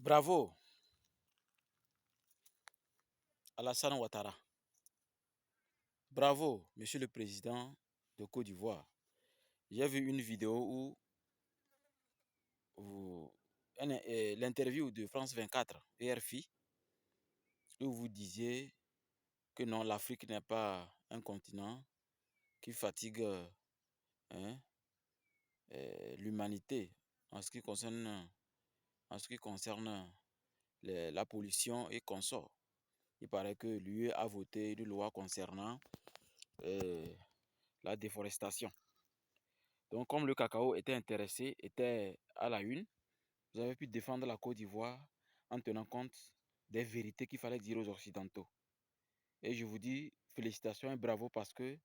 Bravo, Alassane Ouattara. Bravo, Monsieur le Président de Côte d'Ivoire. J'ai vu une vidéo où l'interview de France 24 et RFI, où vous disiez que non, l'Afrique n'est pas un continent qui fatigue hein, l'humanité en ce qui concerne la pollution et consorts. Il paraît que l'UE a voté une loi concernant euh, la déforestation. Donc, comme le cacao était à la une, vous avez pu défendre la Côte d'Ivoire en tenant compte des vérités qu'il fallait dire aux Occidentaux. Et je vous dis félicitations et bravo parce que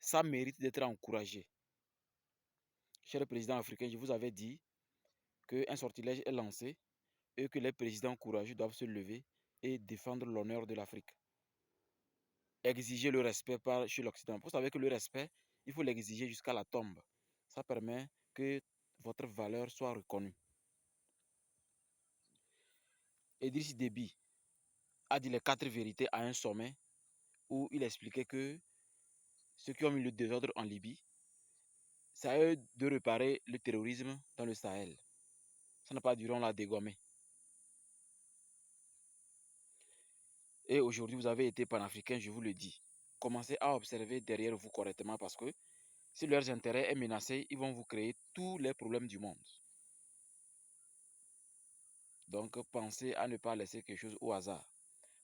ça mérite d'être encouragé. Cher président africain, je vous avais dit qu'un sortilège est lancé et que les présidents courageux doivent se lever et défendre l'honneur de l'Afrique. Exiger le respect chez l'Occident. Vous savez que le respect, il faut l'exiger jusqu'à la tombe. Ça permet que votre valeur soit reconnue. Idriss Déby a dit les 4 vérités à un sommet où il expliquait que ceux qui ont mis le désordre en Libye, c'est à eux de réparer le terrorisme dans le Sahel. Ça n'a pas duré, on l'a dégommé. Et aujourd'hui, vous avez été panafricain, je vous le dis. Commencez à observer derrière vous correctement parce que si leurs intérêts est menacé, ils vont vous créer tous les problèmes du monde. Donc, pensez à ne pas laisser quelque chose au hasard.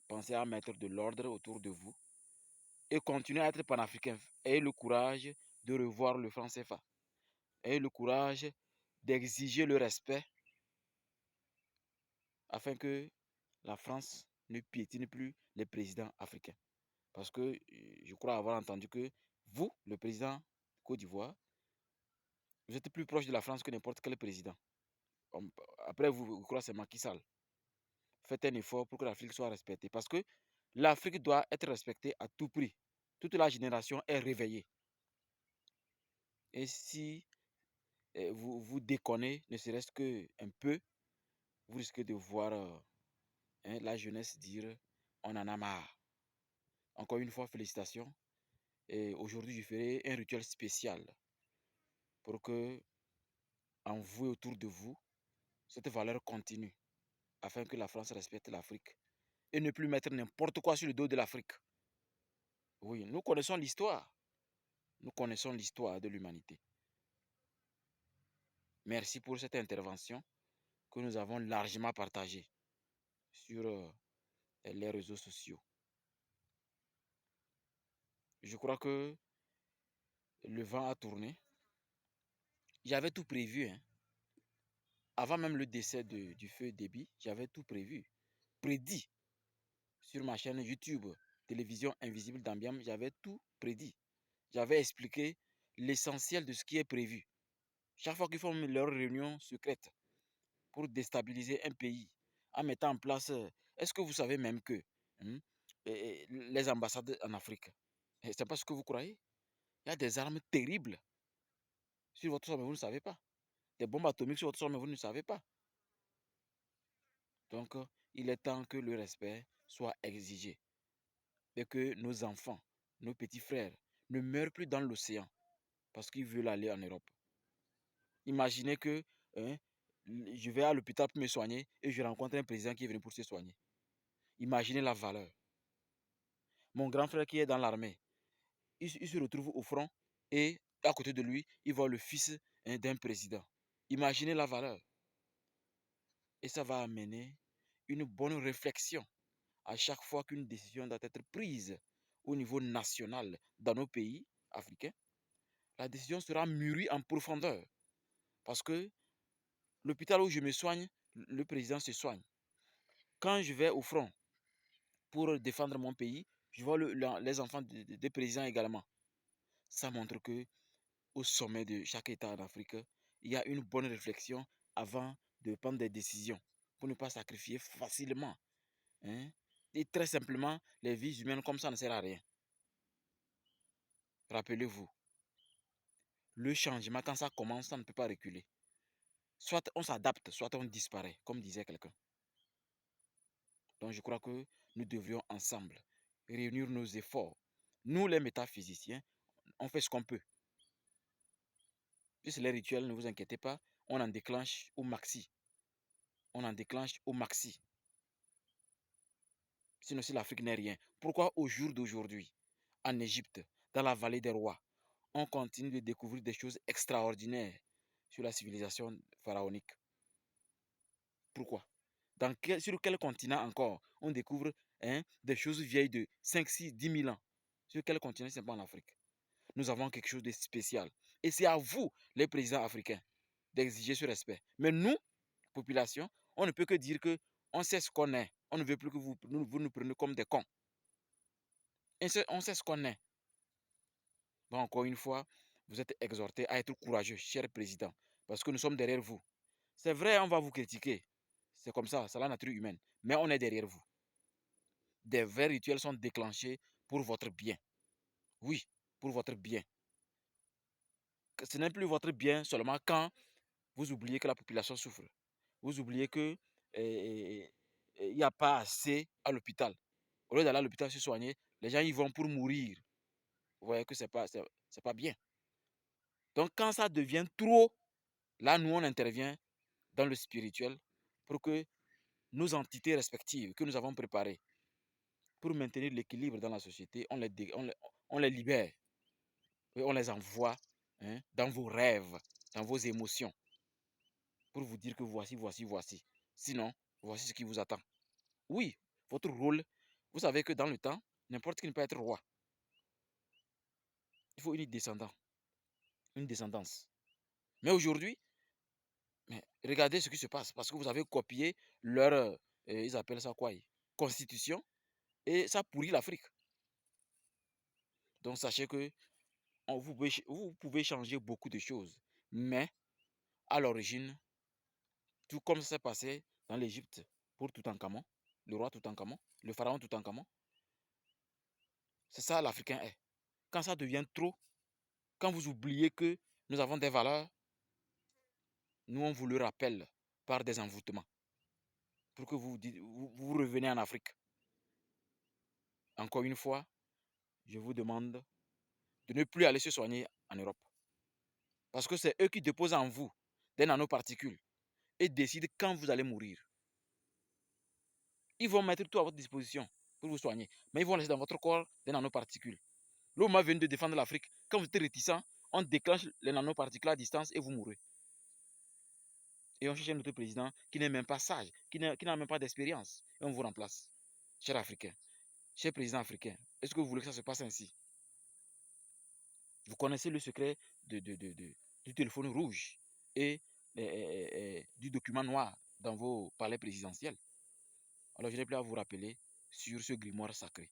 Pensez à mettre de l'ordre autour de vous et continuez à être panafricain. Ayez le courage de revoir le franc CFA. Ayez le courage d'exiger le respect afin que la France ne piétine plus les présidents africains. Parce que je crois avoir entendu que vous, le président de Côte d'Ivoire, vous êtes plus proche de la France que n'importe quel président. Après vous, je crois que c'est Macky Sall. Faites un effort pour que l'Afrique soit respectée. Parce que l'Afrique doit être respectée à tout prix. Toute la génération est réveillée. Et si vous déconnez, ne serait-ce qu'un peu, vous risquez de voir la jeunesse dire on en a marre. Encore une fois, félicitations. Et aujourd'hui, je ferai un rituel spécial pour que, en vous et autour de vous, cette valeur continue afin que la France respecte l'Afrique et ne plus mettre n'importe quoi sur le dos de l'Afrique. Oui, nous connaissons l'histoire. Nous connaissons l'histoire de l'humanité. Merci pour cette intervention que nous avons largement partagée sur les réseaux sociaux. Je crois que le vent a tourné. J'avais tout prévu. Avant même le décès du feu Déby, j'avais tout prévu. Prédit. Sur ma chaîne YouTube, Télévision Invisible d'Ambiam, j'avais tout prédit. J'avais expliqué l'essentiel de ce qui est prévu. Chaque fois qu'ils font leur réunion secrète pour déstabiliser un pays, en mettant en place, est-ce que vous savez même que les ambassades en Afrique, c'est pas ce que vous croyez? Il y a des armes terribles sur votre sol, mais vous ne savez pas. Des bombes atomiques sur votre sol, mais vous ne savez pas. Donc, il est temps que le respect soit exigé et que nos enfants, nos petits frères, ne meurent plus dans l'océan parce qu'ils veulent aller en Europe. Imaginez que hein, je vais à l'hôpital pour me soigner et je rencontre un président qui est venu pour se soigner. Imaginez la valeur. Mon grand frère qui est dans l'armée, il se retrouve au front et à côté de lui, il voit le fils d'un président. Imaginez la valeur. Et ça va amener une bonne réflexion à chaque fois qu'une décision doit être prise au niveau national dans nos pays africains. La décision sera mûrie en profondeur. Parce que l'hôpital où je me soigne, le président se soigne. Quand je vais au front pour défendre mon pays, je vois les enfants des présidents également. Ça montre que au sommet de chaque État en Afrique, il y a une bonne réflexion avant de prendre des décisions pour ne pas sacrifier facilement. Et très simplement, les vies humaines comme ça ne sert à rien. Rappelez-vous, le changement, quand ça commence, ça ne peut pas reculer. Soit on s'adapte, soit on disparaît, comme disait quelqu'un. Donc je crois que nous devrions ensemble réunir nos efforts. Nous, les métaphysiciens, on fait ce qu'on peut. Puisque les rituels, ne vous inquiétez pas, on en déclenche au maxi. On en déclenche au maxi. Sinon, si l'Afrique n'est rien, pourquoi au jour d'aujourd'hui, en Égypte, dans la vallée des rois, on continue de découvrir des choses extraordinaires sur la civilisation pharaonique? Pourquoi? Sur quel continent encore on découvre des choses vieilles de 5, 6, 10 000 ans? Sur quel continent, ce n'est pas en Afrique? Nous avons quelque chose de spécial. Et c'est à vous, les présidents africains, d'exiger ce respect. Mais nous, population, on ne peut que dire que on sait ce qu'on est. On ne veut plus que vous nous preniez comme des cons. On sait ce qu'on est. Donc, encore une fois, vous êtes exhortés à être courageux, cher président, parce que nous sommes derrière vous. C'est vrai, on va vous critiquer. C'est comme ça, c'est la nature humaine. Mais on est derrière vous. Des vrais rituels sont déclenchés pour votre bien. Oui, pour votre bien. Ce n'est plus votre bien seulement quand vous oubliez que la population souffre. Vous oubliez que il n'y a pas assez à l'hôpital. Au lieu d'aller à l'hôpital se soigner, les gens y vont pour mourir. Vous voyez que ce n'est pas bien. Donc quand ça devient trop, là, nous, on intervient dans le spirituel pour que nos entités respectives que nous avons préparées pour maintenir l'équilibre dans la société, on les libère. Et on les envoie dans vos rêves, dans vos émotions, pour vous dire que voici, voici, voici. Sinon, voici ce qui vous attend. Oui, votre rôle, vous savez que dans le temps, n'importe qui ne peut être roi. Il faut une descendance. Mais aujourd'hui, regardez ce qui se passe, parce que vous avez copié leur, ils appellent ça quoi, constitution, et ça pourrit l'Afrique. Donc sachez que vous pouvez changer beaucoup de choses, mais à l'origine, tout comme ça s'est passé dans l'Égypte pour Toutankhamon, le roi Toutankhamon, le pharaon Toutankhamon, c'est ça l'Africain est. Quand ça devient trop, quand vous oubliez que nous avons des valeurs, nous on vous le rappelle par des envoûtements pour que vous reveniez en Afrique. Encore une fois, je vous demande de ne plus aller se soigner en Europe. Parce que c'est eux qui déposent en vous des nanoparticules et décident quand vous allez mourir. Ils vont mettre tout à votre disposition pour vous soigner. Mais ils vont laisser dans votre corps des nanoparticules. L'homme moment venu de défendre l'Afrique, quand vous êtes réticent, on déclenche les nanoparticules à distance et vous mourrez. Et on cherche un autre président qui n'est même pas sage, qui n'a même pas d'expérience. Et on vous remplace. Cher Africain, cher président africain, est-ce que vous voulez que ça se passe ainsi? Vous connaissez le secret du téléphone rouge et du document noir dans vos palais présidentiels. Alors je n'ai plus à vous rappeler sur ce grimoire sacré.